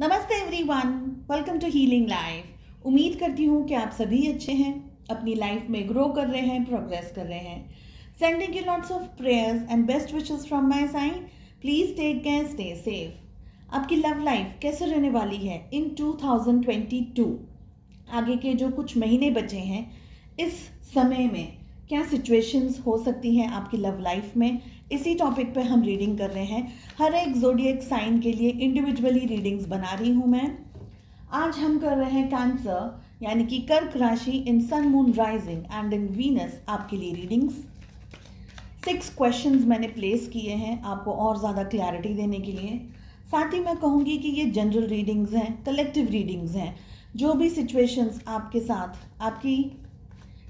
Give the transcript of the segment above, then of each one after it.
नमस्ते everyone, welcome to healing life. उम्मीद करती हूँ कि आप सभी अच्छे हैं, अपनी लाइफ में ग्रो कर रहे हैं, प्रोग्रेस कर रहे हैं। Sending you lots of prayers and best wishes from my side. Please take care, stay safe. आपकी लव लाइफ कैसे रहने वाली है इन 2022? आगे के जो कुछ महीने बचे हैं, इस समय में क्या सिचुएशंस हो सकती हैं आपकी लव लाइफ में, इसी टॉपिक पे हम रीडिंग कर रहे हैं। हर एक ज़ोडिएक साइन के लिए इंडिविजुअली रीडिंग्स बना रही हूँ मैं। आज हम कर रहे हैं कैंसर यानी कि कर्क राशि in Sun Moon rising and in Venus आपके लिए रीडिंग्स। 6 क्वेश्चंस मैंने प्लेस किए हैं आपको और ज़्यादा क्लैरिटी देने के लिए। साथ ही मैं कहूँगी कि ये जनरल रीडिंग्स हैं, कलेक्टिव रीडिंग्स हैं। जो भी सिचुएशंस आपके साथ, आपकी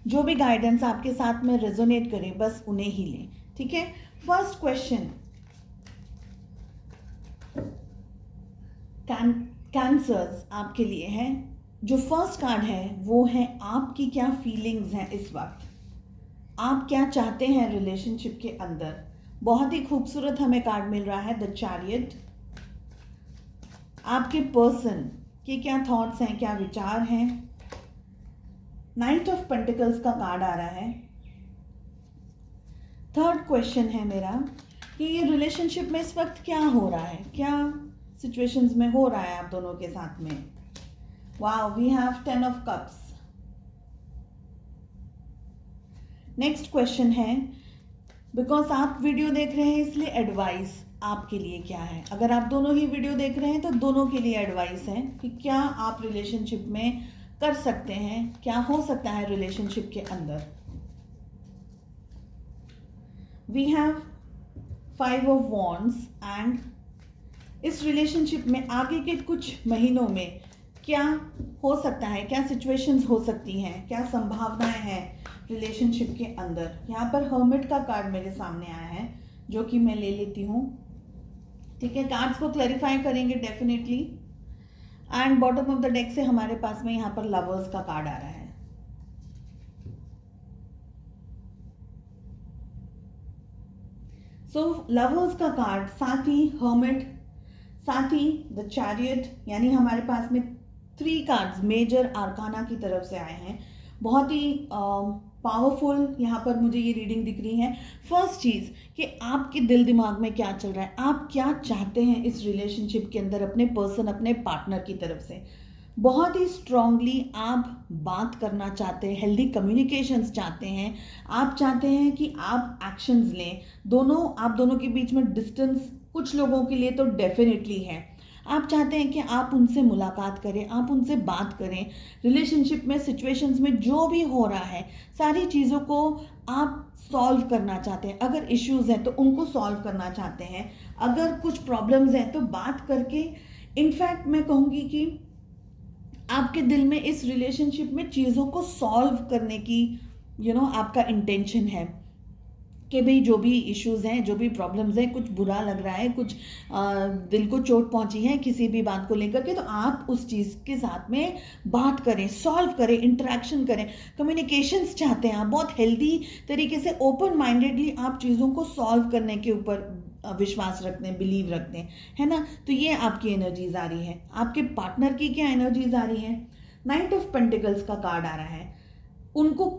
जो भी गाइडेंस आपके साथ में रेजोनेट करे, बस उन्हें ही लें, ठीक है। फर्स्ट क्वेश्चन कैंसर्स आपके लिए है। जो फर्स्ट कार्ड है वो है आपकी क्या फीलिंग्स हैं इस वक्त, आप क्या चाहते हैं रिलेशनशिप के अंदर। बहुत ही खूबसूरत हमें कार्ड मिल रहा है द चैरियट। आपके पर्सन के क्या थॉट्स हैं, क्या विचार हैं। नाइट ऑफ पेंटिकल्स का कार्ड आ रहा है। थर्ड क्वेश्चन है मेरा कि ये रिलेशनशिप में इस वक्त क्या हो रहा है, क्या सिचुएशंस में हो रहा है आप दोनों के साथ में। Wow, we have 10 of cups. Next question है, बिकॉज आप वीडियो देख रहे हैं इसलिए एडवाइस आपके लिए क्या है। अगर आप दोनों ही वीडियो देख रहे हैं तो दोनों के लिए एडवाइस है कि क्या आप रिलेशनशिप में कर सकते हैं, क्या हो सकता है रिलेशनशिप के अंदर। We have 5 of wands and इस रिलेशनशिप में आगे के कुछ महीनों में क्या हो सकता है, क्या सिचुएशंस हो सकती हैं, क्या संभावनाएं हैं रिलेशनशिप के अंदर। यहाँ पर हर्मिट का कार्ड मेरे सामने आया है जो कि मैं ले लेती हूँ, ठीक है। कार्ड्स को क्लैरिफाई करेंगे definitely. And bottom of the deck से हमारे पास में यहाँ पर लवर्स का कार्ड आ रहा है। सो लवर्स का कार्ड, साथ ही हर्मिट, साथ ही द चैरियट, यानी हमारे पास में 3 कार्ड्स मेजर आर्काना की तरफ से आए हैं। बहुत ही पावरफुल यहाँ पर मुझे ये रीडिंग दिख रही है। फर्स्ट चीज़ कि आपके दिल दिमाग में क्या चल रहा है, आप क्या चाहते हैं इस रिलेशनशिप के अंदर अपने पर्सन, अपने पार्टनर की तरफ से। बहुत ही स्ट्रांगली आप बात करना चाहते हैं, हेल्दी कम्युनिकेशंस चाहते हैं। आप चाहते हैं कि आप एक्शंस लें। आप दोनों के बीच में डिस्टेंस कुछ लोगों के लिए तो डेफिनेटली है। आप चाहते हैं कि आप उनसे मुलाकात करें, आप उनसे बात करें। रिलेशनशिप में, सिचुएशंस में जो भी हो रहा है, सारी चीज़ों को आप सॉल्व करना चाहते हैं। अगर इश्यूज़ हैं तो उनको सॉल्व करना चाहते हैं। अगर कुछ प्रॉब्लम्स हैं तो बात करके, इनफैक्ट मैं कहूँगी कि आपके दिल में इस रिलेशनशिप में चीज़ों को सॉल्व करने की आपका इंटेंशन है कि भाई जो भी इश्यूज़ हैं, जो भी प्रॉब्लम्स हैं, कुछ बुरा लग रहा है, कुछ दिल को चोट पहुंची है किसी भी बात को लेकर के, तो आप उस चीज़ के साथ में बात करें, सॉल्व करें, इंटरेक्शन करें, कम्युनिकेशंस चाहते हैं आप। बहुत हेल्दी तरीके से, ओपन माइंडेडली आप चीज़ों को सॉल्व करने के ऊपर विश्वास रखते हैं, बिलीव रखते हैं, है ना। तो ये आपकी एनर्जीज आ रही है। आपके पार्टनर की क्या एनर्जीज आ रही है। नाइट ऑफ पेंटिकल्स का कार्ड आ रहा है। उनको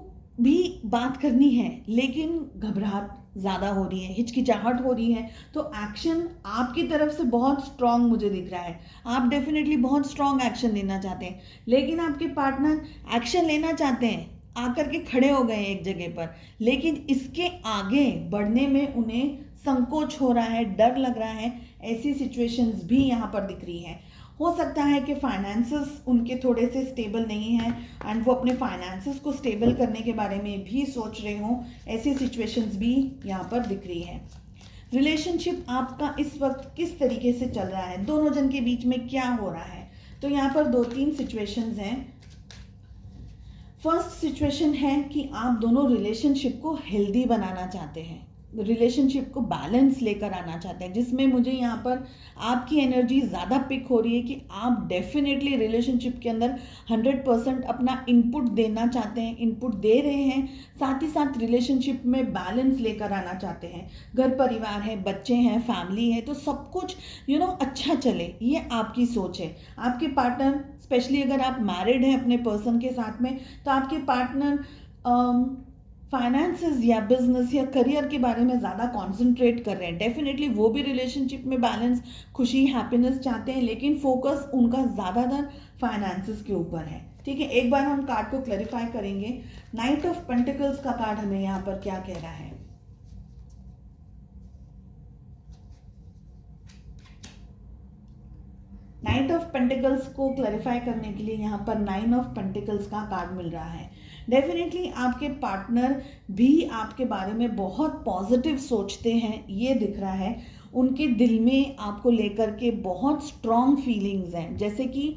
भी बात करनी है लेकिन घबराहट ज़्यादा हो रही है, हिचकिचाहट हो रही है। तो एक्शन आपकी तरफ से बहुत स्ट्रांग मुझे दिख रहा है। आप डेफिनेटली बहुत स्ट्रांग एक्शन लेना चाहते हैं, लेकिन आपके पार्टनर एक्शन लेना चाहते हैं, आकर के खड़े हो गए एक जगह पर, लेकिन इसके आगे बढ़ने में उन्हें संकोच हो रहा है, डर लग रहा है। ऐसी सिचुएशंस भी यहाँ पर दिख रही हैं। हो सकता है कि फाइनेंसेस उनके थोड़े से स्टेबल नहीं हैं एंड वो अपने फाइनेंसेस को स्टेबल करने के बारे में भी सोच रहे हों। ऐसी सिचुएशंस भी यहाँ पर दिख रही हैं। रिलेशनशिप आपका इस वक्त किस तरीके से चल रहा है, दोनों जन के बीच में क्या हो रहा है। तो यहाँ पर 2-3 सिचुएशंस हैं। फर्स्ट सिचुएशन है कि आप दोनों रिलेशनशिप को हेल्दी बनाना चाहते हैं। रिलेशनशिप को बैलेंस लेकर आना चाहते हैं, जिसमें मुझे यहाँ पर आपकी एनर्जी ज़्यादा पिक हो रही है कि आप डेफिनेटली रिलेशनशिप के अंदर 100% अपना इनपुट देना चाहते हैं, इनपुट दे रहे हैं, साथ ही साथ रिलेशनशिप में बैलेंस लेकर आना चाहते हैं। घर परिवार है, बच्चे हैं, फैमिली है, तो सब कुछ अच्छा चले, ये आपकी सोच है। आपके पार्टनर, स्पेशली अगर आप मैरिड हैं अपने पर्सन के साथ में, तो आपके पार्टनर फाइनेंसेस या बिजनेस या करियर के बारे में ज़्यादा कॉन्सेंट्रेट कर रहे हैं। डेफिनेटली वो भी रिलेशनशिप में बैलेंस, खुशी, हैप्पीनेस चाहते हैं, लेकिन फोकस उनका ज़्यादातर फाइनेंसेस के ऊपर है। ठीक है, एक बार हम कार्ड को क्लैरिफाई करेंगे। नाइट ऑफ पेंटिकल्स का कार्ड हमें यहाँ पर क्या कह रहा है? नाइट ऑफ पेंटिकल्स को क्लैरिफाई करने के लिए यहाँ पर 9 ऑफ पेंटिकल्स का कार्ड मिल रहा है। डेफिनेटली आपके पार्टनर भी आपके बारे में बहुत पॉजिटिव सोचते हैं, ये दिख रहा है। उनके दिल में आपको लेकर के बहुत स्ट्रॉन्ग फीलिंग्स हैं, जैसे कि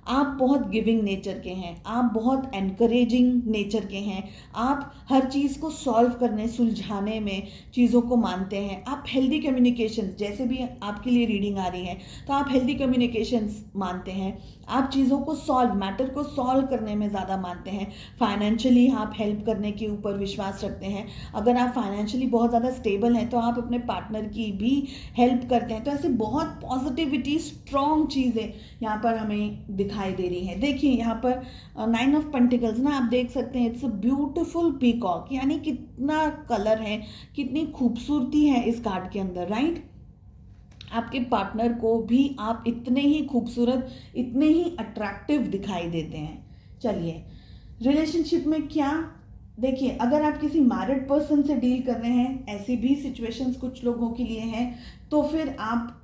आप बहुत गिविंग नेचर के हैं, आप बहुत एनकरेजिंग नेचर के हैं, आप हर चीज़ को सॉल्व करने, सुलझाने में चीज़ों को मानते हैं, आप हेल्दी कम्युनिकेशंस, जैसे भी आपके लिए रीडिंग आ रही है तो आप हेल्दी कम्युनिकेशंस मानते हैं, आप चीज़ों को सॉल्व, मैटर को सॉल्व करने में ज़्यादा मानते हैं। फाइनेंशियली आप हेल्प करने के ऊपर विश्वास रखते हैं। अगर आप फाइनेंशियली बहुत ज़्यादा स्टेबल हैं तो आप अपने पार्टनर की भी हेल्प करते हैं। तो ऐसे बहुत पॉजिटिविटी, स्ट्रॉन्ग चीज़ें यहाँ पर हमें दिखाई दे रही है। देखिए यहाँ पर 9 ऑफ पेंटिकल्स ना, आप देख सकते हैं, इट्स अ ब्यूटीफुल पीकॉक, यानी कितना कलर है, कितनी खूबसूरती है इस कार्ड के अंदर, राइट। आपके पार्टनर को भी आप इतने ही खूबसूरत, इतने ही अट्रैक्टिव दिखाई देते हैं। चलिए, रिलेशनशिप में क्या, देखिए अगर आप किसी मैरिड पर्सन से डील कर रहे हैं, ऐसी भी सिचुएशंस कुछ लोगों के लिए हैं, तो फिर आप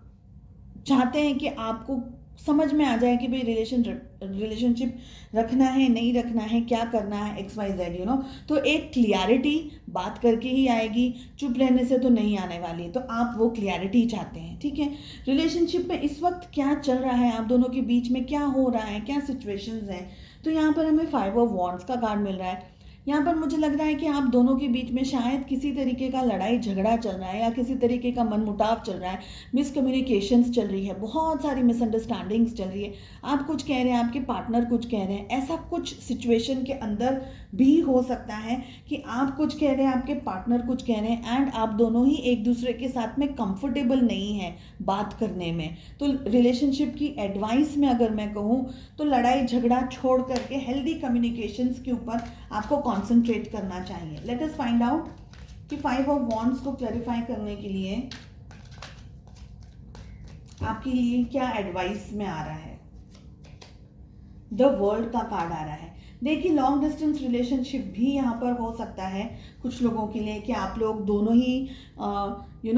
चाहते हैं कि आपको समझ में आ जाए कि भाई रिलेशनशिप रखना है, नहीं रखना है, क्या करना है, XYZ, तो एक क्लियरिटी बात करके ही आएगी, चुप रहने से तो नहीं आने वाली, तो आप वो क्लियरिटी चाहते हैं। ठीक है, रिलेशनशिप में इस वक्त क्या चल रहा है, आप दोनों के बीच में क्या हो रहा है, क्या सिचुएशंस हैं, तो यहाँ पर हमें 5 ऑफ वॉन्ड्स का कार्ड मिल रहा है। यहाँ पर मुझे लग रहा है कि आप दोनों के बीच में शायद किसी तरीके का लड़ाई झगड़ा चल रहा है, या किसी तरीके का मनमुटाव चल रहा है, मिसकम्युनिकेशंस चल रही है, बहुत सारी मिसअंडरस्टैंडिंग्स चल रही है। आप कुछ कह रहे हैं, आपके पार्टनर कुछ कह रहे हैं, ऐसा कुछ सिचुएशन के अंदर भी हो सकता है कि आप कुछ कह रहे हैं, आपके पार्टनर कुछ कह रहे हैं, एंड आप दोनों ही एक दूसरे के साथ में कंफर्टेबल नहीं है बात करने में। तो रिलेशनशिप की एडवाइस में अगर मैं कहूँ तो लड़ाई झगड़ा छोड़ करके हेल्दी कम्युनिकेशंस के ऊपर आपको कॉन्सेंट्रेट करना चाहिए। लेट अस फाइंड आउट कि 5 ऑफ वॉन्ड्स को क्लैरिफाई करने के लिए आपके लिए क्या एडवाइस में आ रहा है। द वर्ल्ड का कार्ड आ रहा है। देखिए, लॉन्ग डिस्टेंस रिलेशनशिप भी यहाँ पर हो सकता है कुछ लोगों के लिए, कि आप लोग दोनों ही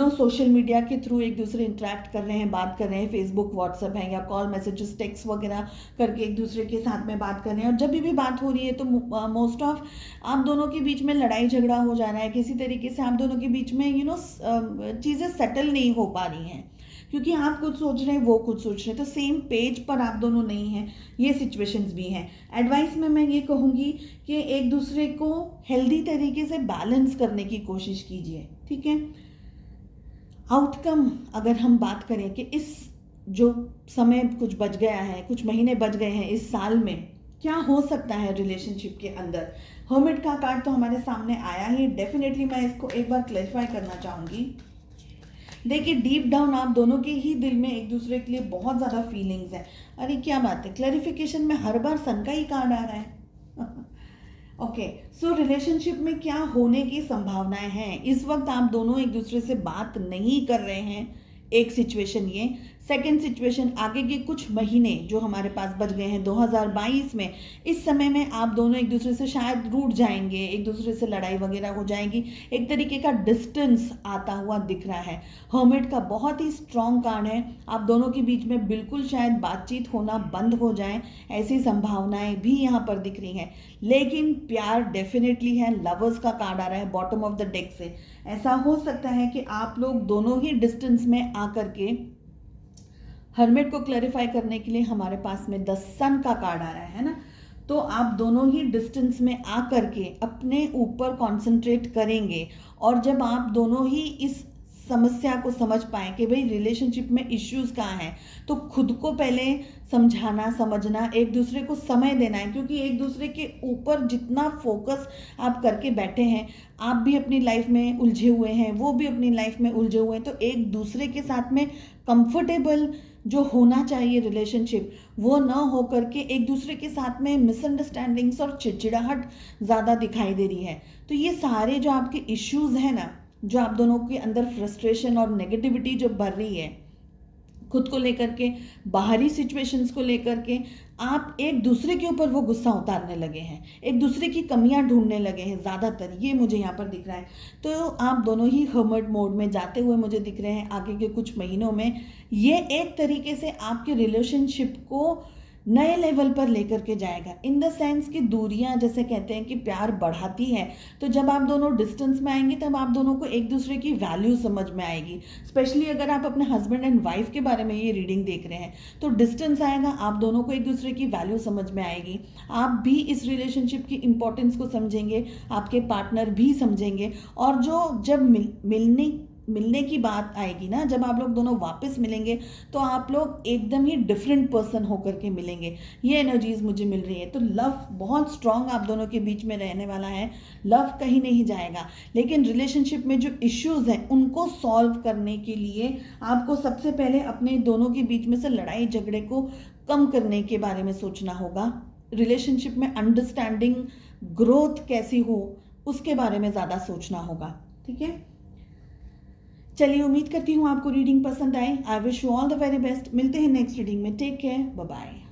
सोशल मीडिया के थ्रू एक दूसरे इंटरेक्ट कर रहे हैं, बात कर रहे हैं, फेसबुक, व्हाट्सएप है, या कॉल, मैसेजेस, टेक्स्ट वगैरह करके एक दूसरे के साथ में बात कर रहे हैं। और जब भी बात हो रही है तो मोस्ट ऑफ आप दोनों के बीच में लड़ाई झगड़ा हो जा रहा है, किसी तरीके से आप दोनों के बीच में चीज़ें सेटल नहीं हो पा रही हैं, क्योंकि आप कुछ सोच रहे हैं, वो कुछ सोच रहे हैं, तो सेम पेज पर आप दोनों नहीं हैं। ये सिचुएशंस भी हैं। एडवाइस में मैं ये कहूँगी कि एक दूसरे को हेल्दी तरीके से बैलेंस करने की कोशिश कीजिए। ठीक है, आउटकम अगर हम बात करें कि इस जो समय कुछ बच गया है, कुछ महीने बच गए हैं इस साल में, क्या हो सकता है रिलेशनशिप के अंदर। हर्मिट का कार्ड तो हमारे सामने आया ही, डेफिनेटली मैं इसको एक बार क्लैरिफाई करना चाहूँगी। देखिए, डीप डाउन आप दोनों के ही दिल में एक दूसरे के लिए बहुत ज़्यादा फीलिंग्स हैं। अरे क्या बात है, क्लैरिफिकेशन में हर बार सन का ही कार्ड आ रहा है। ओके, सो रिलेशनशिप में क्या होने की संभावनाएं हैं। इस वक्त आप दोनों एक दूसरे से बात नहीं कर रहे हैं, एक सिचुएशन ये। सेकेंड सिचुएशन, आगे के कुछ महीने जो हमारे पास बच गए हैं 2022 में, इस समय में आप दोनों एक दूसरे से शायद रूठ जाएंगे, एक दूसरे से लड़ाई वगैरह हो जाएगी, एक तरीके का डिस्टेंस आता हुआ दिख रहा है। हर्मिट का बहुत ही स्ट्रॉन्ग कार्ड है, आप दोनों के बीच में बिल्कुल शायद बातचीत होना बंद हो जाए, ऐसी संभावनाएं भी यहाँ पर दिख रही हैं। लेकिन प्यार डेफिनेटली है। लवर्स का कार्ड आ रहा है बॉटम ऑफ द डेक से। ऐसा हो सकता है कि आप लोग दोनों ही डिस्टेंस में आकर के, हर्मिट को क्लैरिफाई करने के लिए हमारे पास में द सन का कार्ड आ रहा है ना, तो आप दोनों ही डिस्टेंस में आ करके अपने ऊपर कंसंट्रेट करेंगे, और जब आप दोनों ही इस समस्या को समझ पाए कि भाई रिलेशनशिप में इश्यूज कहाँ हैं, तो खुद को पहले समझाना, समझना, एक दूसरे को समय देना है, क्योंकि एक दूसरे के ऊपर जितना फोकस आप करके बैठे हैं, आप भी अपनी लाइफ में उलझे हुए हैं, वो भी अपनी लाइफ में उलझे हुए हैं, तो एक दूसरे के साथ में कंफर्टेबल जो होना चाहिए रिलेशनशिप, वो ना हो करके एक दूसरे के साथ में मिसअंडरस्टैंडिंग्स और चिड़चिड़ाहट ज़्यादा दिखाई दे रही है। तो ये सारे जो आपके इश्यूज हैं ना, जो आप दोनों के अंदर फ्रस्ट्रेशन और नेगेटिविटी जो भर रही है खुद को लेकर के, बाहरी सिचुएशंस को लेकर के, आप एक दूसरे के ऊपर वो गुस्सा उतारने लगे हैं, एक दूसरे की कमियां ढूंढने लगे हैं ज़्यादातर, ये मुझे यहाँ पर दिख रहा है। तो आप दोनों ही हर्मिट मोड में जाते हुए मुझे दिख रहे हैं आगे के कुछ महीनों में। ये एक तरीके से आपके रिलेशनशिप को नए लेवल पर लेकर के जाएगा, इन द सेंस कि दूरियां, जैसे कहते हैं कि प्यार बढ़ाती है, तो जब आप दोनों डिस्टेंस में आएंगे तब आप दोनों को एक दूसरे की वैल्यू समझ में आएगी। स्पेशली अगर आप अपने हस्बैंड एंड वाइफ के बारे में ये रीडिंग देख रहे हैं, तो डिस्टेंस आएगा, आप दोनों को एक दूसरे की वैल्यू समझ में आएगी, आप भी इस रिलेशनशिप की इंपॉर्टेंस को समझेंगे, आपके पार्टनर भी समझेंगे, और जो जब मिलने की बात आएगी ना, जब आप लोग दोनों वापस मिलेंगे, तो आप लोग एकदम ही डिफरेंट पर्सन होकर के मिलेंगे। ये एनर्जीज मुझे मिल रही है। तो लव बहुत स्ट्रांग आप दोनों के बीच में रहने वाला है, लव कहीं नहीं जाएगा, लेकिन रिलेशनशिप में जो इश्यूज हैं उनको सॉल्व करने के लिए आपको सबसे पहले अपने दोनों के बीच में से लड़ाई झगड़े को कम करने के बारे में सोचना होगा। रिलेशनशिप में अंडरस्टैंडिंग, ग्रोथ कैसी हो, उसके बारे में ज़्यादा सोचना होगा। ठीक है, चलिए, उम्मीद करती हूँ आपको रीडिंग पसंद आए। I wish you all the very best. मिलते हैं नेक्स्ट रीडिंग में। Take care, bye bye.